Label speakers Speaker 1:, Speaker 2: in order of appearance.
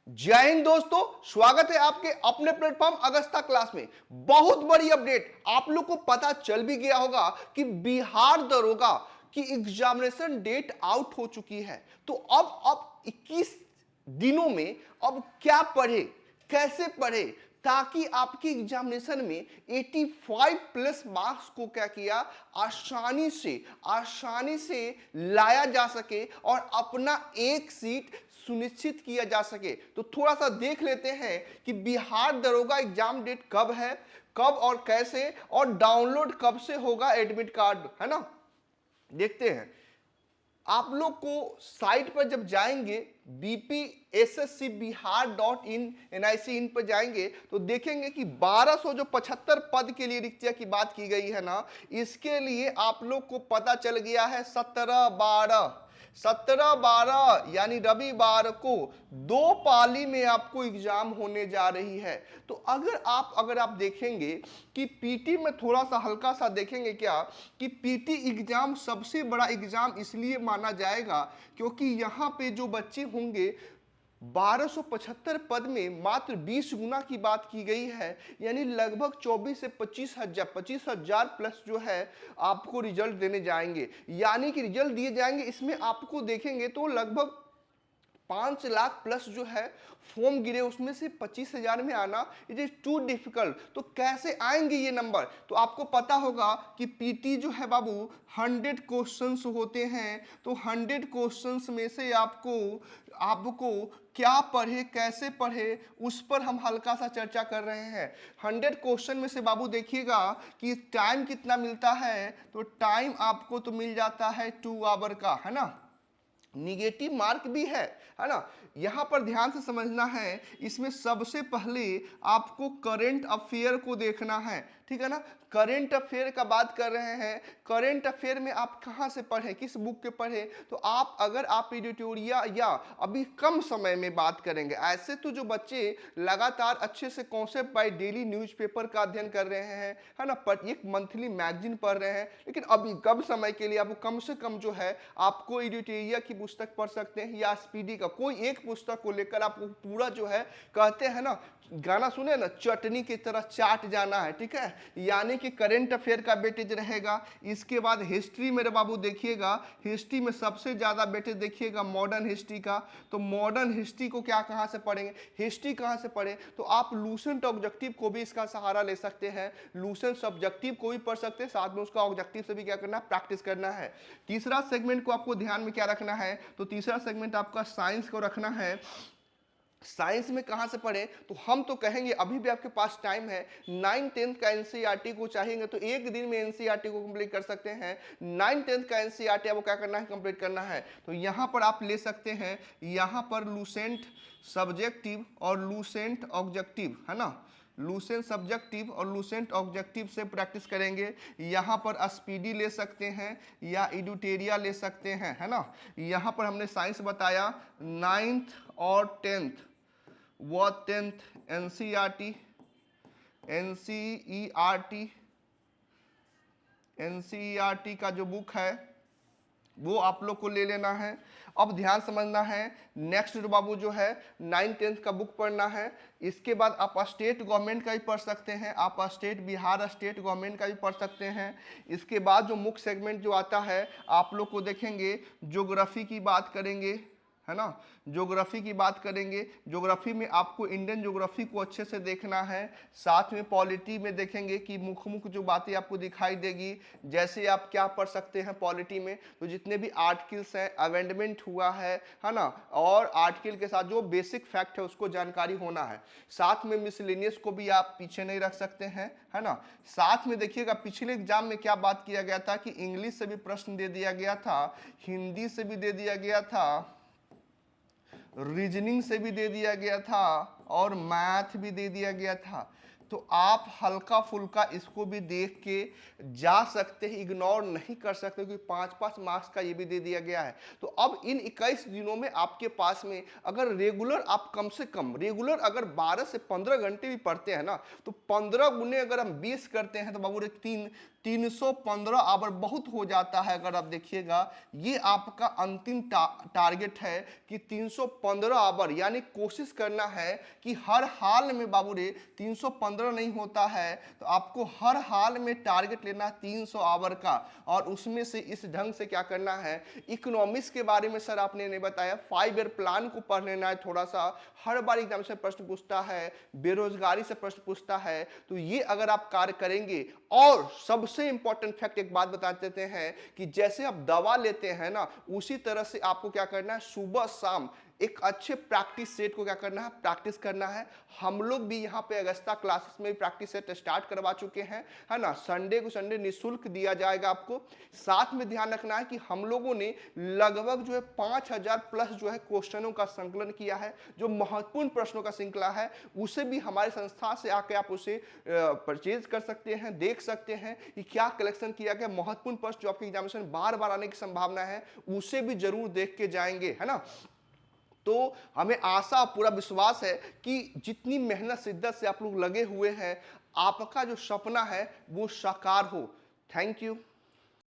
Speaker 1: जय हिंद दोस्तों, स्वागत है आपके अपने प्लेटफॉर्म अगस्ता क्लास में। बहुत बड़ी अपडेट, आप लोग को पता चल भी गया होगा कि बिहार दरोगा की एग्जामिनेशन डेट आउट हो चुकी है। तो अब 21 दिनों में अब क्या पढ़े, कैसे पढ़े, ताकि आपकी एग्जामिनेशन में 85 प्लस मार्क्स को क्या किया, आसानी से लाया जा सके और अपना एक सीट सुनिश्चित किया जा सके। तो थोड़ा सा देख लेते हैं कि बिहार दरोगा एग्जाम डेट कब है, कब और कैसे, और डाउनलोड कब से होगा एडमिट कार्ड, है ना। देखते हैं। आप लोग को साइट पर जब जाएंगे bpsscbihar.in NIC इन पर जाएंगे तो देखेंगे कि 1275 पद के लिए रिक्तियां की बात की गई है ना। इसके लिए आप लोग को पता चल गया है 17/12 यानी रविवार को 2 पाली में आपको एग्जाम होने जा रही है। तो अगर आप देखेंगे कि पीटी में थोड़ा सा हल्का सा देखेंगे क्या, कि पीटी एग्जाम सबसे बड़ा एग्जाम इसलिए माना जाएगा क्योंकि यहां पे जो बच्चे होंगे 1275 पद में मात्र 20 गुना की बात की गई है, यानी लगभग 24 से 25,000 प्लस जो है आपको रिजल्ट देने जाएंगे, यानी कि रिजल्ट दिए जाएंगे। इसमें आपको देखेंगे तो लगभग 5 लाख प्लस जो है फॉर्म गिरे, उसमें से 25,000 में आना इट इज टू डिफिकल्ट। तो कैसे आएंगे ये नंबर, तो आपको पता होगा कि पीटी जो है बाबू 100 क्वेश्चंस होते हैं। तो 100 क्वेश्चंस में से आपको क्या पढ़े, कैसे पढ़े, उस पर हम हल्का सा चर्चा कर रहे हैं। 100 क्वेश्चन में से बाबू देखिएगा कि टाइम कितना मिलता है, तो टाइम आपको तो मिल जाता है 2 आवर का, है ना। निगेटिव मार्क भी है ना। यहां पर ध्यान से समझना है, इसमें सबसे पहले आपको करंट अफेयर को देखना है, ठीक है ना। करंट अफेयर का बात कर रहे हैं, करंट अफेयर में आप कहां से पढ़े, किस बुक के पढ़े, तो अगर आप एडिटोरिया या अभी कम समय में बात करेंगे, ऐसे तो जो बच्चे लगातार अच्छे से कॉन्सेप्ट बाय डेली न्यूज़पेपर का अध्ययन कर रहे हैं, है ना, पर एक मंथली मैगजीन पढ़ रहे हैं, लेकिन अभी कम समय के लिए आपको कम से कम जो है आपको एडिटोरिया की पुस्तक पढ़ सकते हैं या स्पीडी का कोई एक पुस्तक को लेकर आपको पूरा जो है, कहते हैं ना, गाना सुने ना, चटनी की तरह चाट जाना है, ठीक है। यानी कि करंट अफेयर का वेटेज रहेगा। इसके बाद हिस्ट्री मेरे बाबू देखिएगा, हिस्ट्री में सबसे ज्यादा वेटेज देखिएगा मॉडर्न हिस्ट्री का। तो मॉडर्न हिस्ट्री को क्या, कहां से पढ़ेंगे, हिस्ट्री कहां से पढ़े, तो आप लूसेंट ऑब्जेक्टिव को भी इसका सहारा ले सकते हैं, लूसेंट ऑब्जेक्टिव को भी पढ़ सकते हैं, साथ में उसका ऑब्जेक्टिव से भी क्या करना है, प्रैक्टिस करना है। तीसरा सेगमेंट को आपको ध्यान में क्या रखना है, तो तीसरा सेगमेंट आपका साइंस को रखना है। साइंस में कहां से पढ़े, तो हम तो कहेंगे अभी भी आपके पास टाइम है। 9-10 का एनसीईआरटी को चाहेंगे तो एक दिन में एनसीईआरटी को कंप्लीट कर सकते हैं। 9-10 का एनसीईआरटी आपको क्या करना है, कंप्लीट करना है। तो यहां पर आप ले सकते हैं, यहां पर लूसेंट सब्जेक्टिव और लूसेंट ऑब्जेक्टिव, है ना, लूसेंट सब्जेक्टिव और लूसेंट ऑब्जेक्टिव से प्रैक्टिस करेंगे। यहाँ पर स्पीडी ले सकते हैं या एडुटेरिया ले सकते हैं, है ना। यहाँ पर हमने साइंस बताया, 9th और 10th व 10th एनसीईआरटी एनसीईआरटी का जो बुक है वो आप लोग को ले लेना है। अब ध्यान समझना है, नेक्स्ट बाबू जो है 9-10 का बुक पढ़ना है। इसके बाद आप स्टेट गवर्नमेंट का भी पढ़ सकते हैं, आप बिहार स्टेट गवर्नमेंट का भी पढ़ सकते हैं। इसके बाद जो मुख्य सेगमेंट जो आता है, आप लोग को देखेंगे ज्योग्राफी की बात करेंगे, है ना, ज्योग्राफी की बात करेंगे। ज्योग्राफी में आपको इंडियन ज्योग्राफी को अच्छे से देखना है, साथ में पॉलिटी में देखेंगे कि मुख्य जो बातें आपको दिखाई देगी, जैसे आप क्या पढ़ सकते हैं पॉलिटी में, तो जितने भी आर्टिकल्स हैं, अमेंडमेंट हुआ है ना, और आर्टिकल के साथ जो बेसिक फैक्ट है उसको जानकारी होना है। साथ में मिसलेनियस को भी आप पीछे नहीं रख सकते हैं, है ना। साथ में देखिएगा पिछले एग्जाम में क्या बात किया गया था कि इंग्लिश से भी प्रश्न दे दिया गया था, हिंदी से भी दे दिया गया था, रीजनिंग से भी दे दिया गया था और मैथ भी दे दिया गया था। तो आप हल्का फुल्का इसको भी देख के जा सकते हैं, इग्नोर नहीं कर सकते, क्योंकि 5-5 मार्क्स का ये भी दे दिया गया है। तो अब इन 21 दिनों में आपके पास में अगर रेगुलर, आप कम से कम रेगुलर अगर 12 से 15 घंटे भी पढ़ते हैं ना, तो 15 गुने अगर हम 20 करते हैं तो बाबू 315 आवर बहुत हो जाता है। अगर आप देखिएगा ये आपका अंतिम टारगेट है कि 315 आवर, यानी कोशिश करना है कि हर हाल में बाबू रे 315 नहीं होता है तो आपको हर हाल में टारगेट लेना 300 आवर का, और उसमें से इस ढंग से क्या करना है। इकोनॉमिक्स के बारे में सर आपने नहीं बताया, 5 ईयर प्लान को पढ़ लेना है थोड़ा सा, हर बार एग्जाम से प्रश्न पूछता है, बेरोजगारी से प्रश्न पूछता है, तो ये अगर आप कार्य करेंगे। और सबसे इंपॉर्टेंट फैक्ट एक बात बता देते हैं कि जैसे आप दवा लेते हैं ना, उसी तरह से आपको क्या करना है, सुबह शाम एक अच्छे प्रैक्टिस सेट को क्या करना है, प्रैक्टिस करना है। हम लोग भी यहाँ पे अगस्ता क्लासेस में प्रैक्टिस सेट स्टार्ट करवा चुके हैं, है ना। संडे को संडे निःशुल्क दिया जाएगा आपको। साथ में ध्यान रखना है कि हम लोगों ने लगभग जो है 5000 प्लस जो है क्वेश्चनों का संकलन किया है। जो महत्वपूर्ण प्रश्नों का श्रृंखला है उसे भी हमारी संस्था से आके आप उसे परचेज कर सकते हैं, देख सकते हैं कि क्या कलेक्शन किया गया। महत्वपूर्ण प्रश्न जो आपके एग्जामिनेशन बार बार आने की संभावना है उसे भी जरूर देख के जाएंगे, है ना। तो हमें आशा पूरा विश्वास है कि जितनी मेहनत शिद्दत से आप लोग लगे हुए हैं, आपका जो सपना है वो साकार हो। Thank you.